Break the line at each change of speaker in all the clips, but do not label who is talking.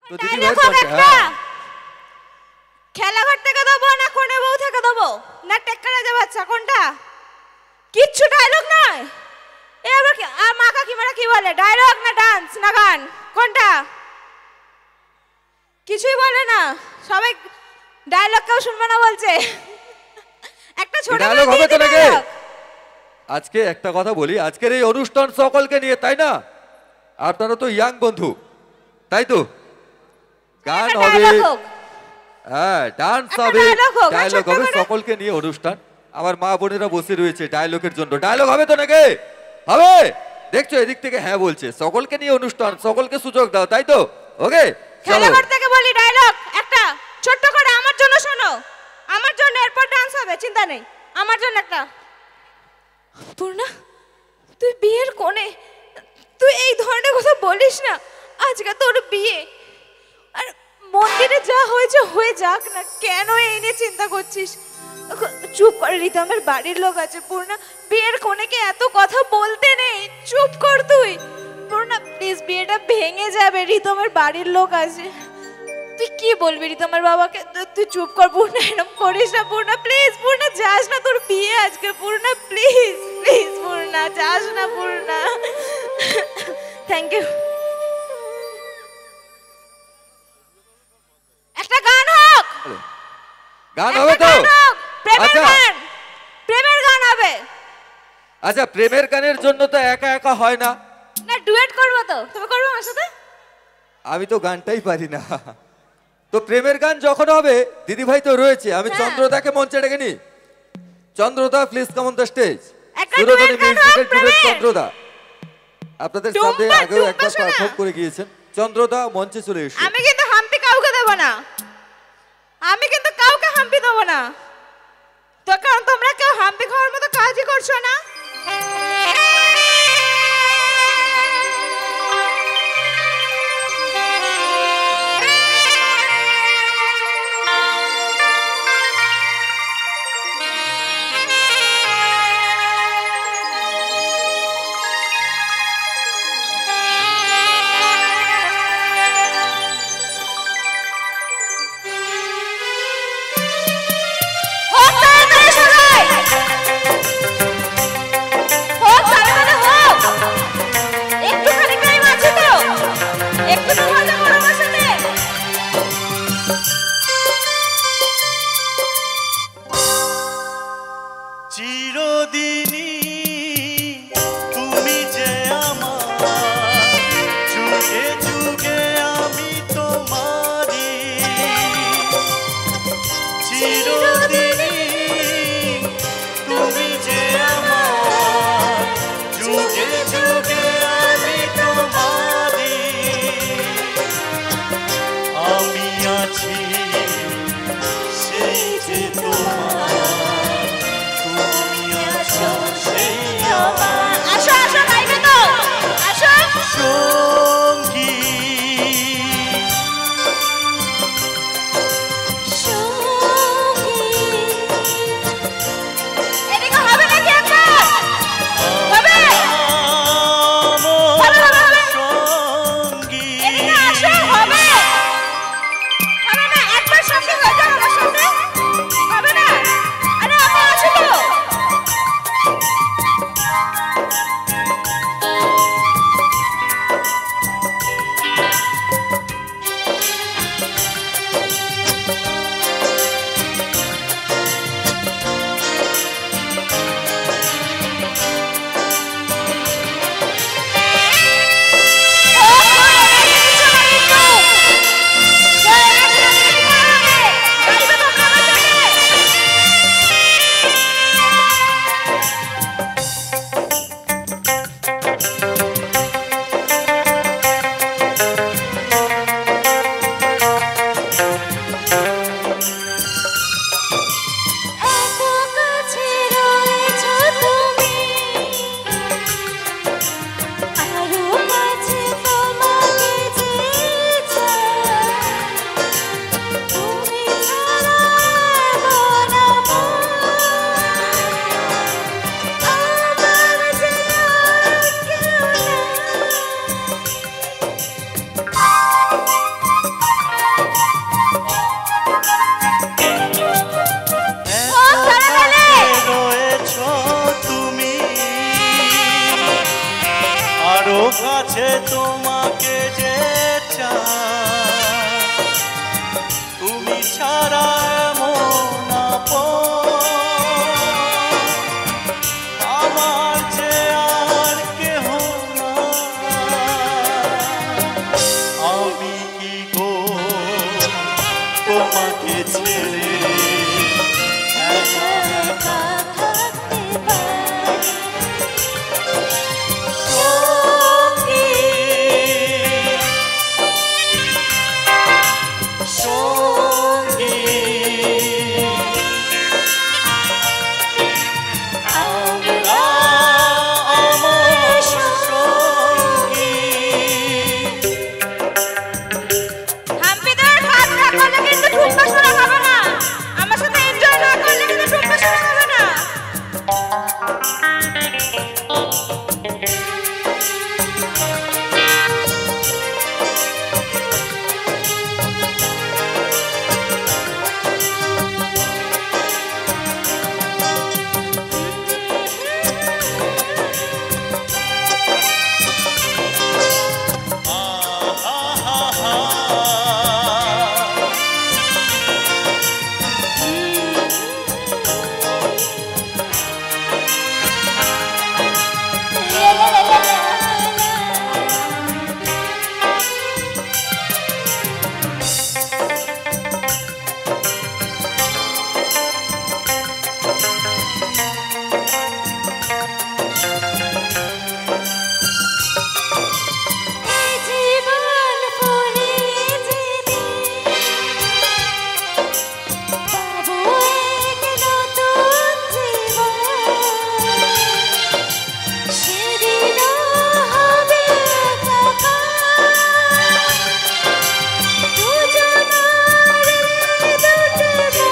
তো দিদি ভাই কোনটা? হ্যাঁ
খেলাঘর থেকে দেবো না কোণে বউ থেকে দেবো না টেক্কা রাজা বাচ্চা কোনটা? কিচ্ছু ডায়লগ নয়। এবার কি মা কাকিমারা কি বলে ডায়লগ না ডান্স না গান কোনটা? কিছুই বলে না, সবাই ডায়লগ কেউ শুনবে না বলছে। একটা ছোট
ডায়লগ হবে তো নাকি? আজকে একটা কথা বলি, আজকের এই অনুষ্ঠান সকলকে নিয়ে, তাই না? আপনারা তো ইয়াং বন্ধু, তাই তো? গান হবে, হ্যাঁ ডান্স হবে, ডায়লগ হবে, সকলকে নিয়ে অনুষ্ঠান। আমার মা বোনেরা বসে রয়েছে ডায়লগের জন্য। ডায়লগ হবে তো নাকি? হবে? দেখছো এদিক থেকে হ্যাঁ বলছে। সকলকে নিয়ে অনুষ্ঠান, সকলকে সুযোগ দাও, তাই তো? ওকে
খেলাঘর থেকে বলি ডায়লগ একটা ছোট্ট করে আমার জন্য শোনো, আমার জন্য, এরপর ডান্স হবে, চিন্তা নেই। আমার জন্য একটা। পূর্ণা তুই বিয়ের কোণে, তুই এই ধরনের কথা বলিস না। আজকে তোর বিয়ে, আর মন্দিরে যা হয়েছে হয়ে যাক না, কেন এই নিয়ে চিন্তা করছিস? চুপ করে রিতমের বাড়ির লোক আছে। পূর্ণা বিয়ের কোণেকে এত কথা বলতে নেই, চুপ কর তুই। পূর্ণা প্লিজ, বিয়েটা ভেঙে যাবে, রিতমের বাড়ির লোক আছে। তুই কি বলবি রিতমের বাবাকে? তুই চুপ কর পূর্ণা, এরকম করিস না পূর্ণা প্লিজ। পূর্ণা যাস না, তোর বিয়ে আজকে। পূর্ণা প্লিজ প্লিজ, পূর্ণা যাস না পূর্ণা। Thank you. একটা গান হোক।
গান হবে তো?
প্রেমের গান, প্রেমের গান হবে।
আচ্ছা প্রেমের গানের জন্য তো একা একা হয় না,
না ডুয়েট করবো তো, তুমি করবে আমার সাথে?
আমি তো গানটাই পারি না। তো প্রেমের গান যখন হবে, দিদি ভাই তো রয়েছে, আমি চন্দ্রদাকে মঞ্চে ডেকে নি। Chandrada please come on the stage. Suradhani মিউজিকের ডিরেক্টর চন্দ্রদা, আপনাদের সাথে আগেও একবার পারফর্ম করে গিয়েছেন। চন্দ্রদা মঞ্চে চলে এসো।
আমি কিন্তু হাম্পি কাউকে দেব না, আমি কিন্তু কাউকে হাম্পি দেব না। তো কারণ তোমরা কেউ হাম্পি খাওয়ার মতো কাজই করছো না।
তোমাকে ছেড়ে
একা একা থাকতে পারি সঙ্গী
সঙ্গী
আমরা
আমার সঙ্গী
হাম্পিদের ভাত না করলে কিন্তু ঠুমকা শোনা হবে না। আমার সাথে এনজয় না করলে কিন্তু ঠুমকা শোনা হবে না।
এই জীবন ফুরিয়ে যেতে পাবো এক নতুন জীবন সেদিনও হবে একাকার দুজনার দুটি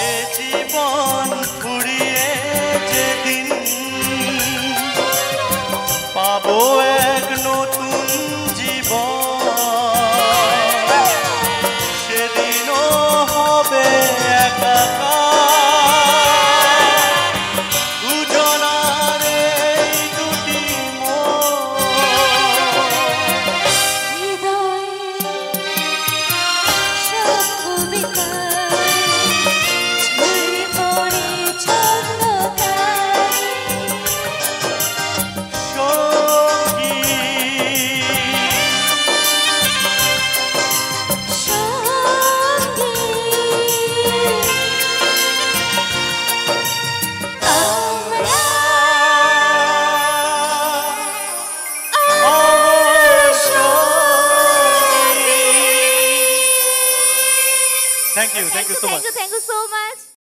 এ জীবন ফুরিয়ে যেদিন পাবো এক নতুন জীবন সেদিনও হবে একাকার দুজনার এই দুটি মন
হৃদয়ে সব কবিতায় ছড়িয়ে পড়ে ছন্দটায়
সঙ্গী
সঙ্গী আমরা
আমার সঙ্গী। Thank you so much.
Thank you so much.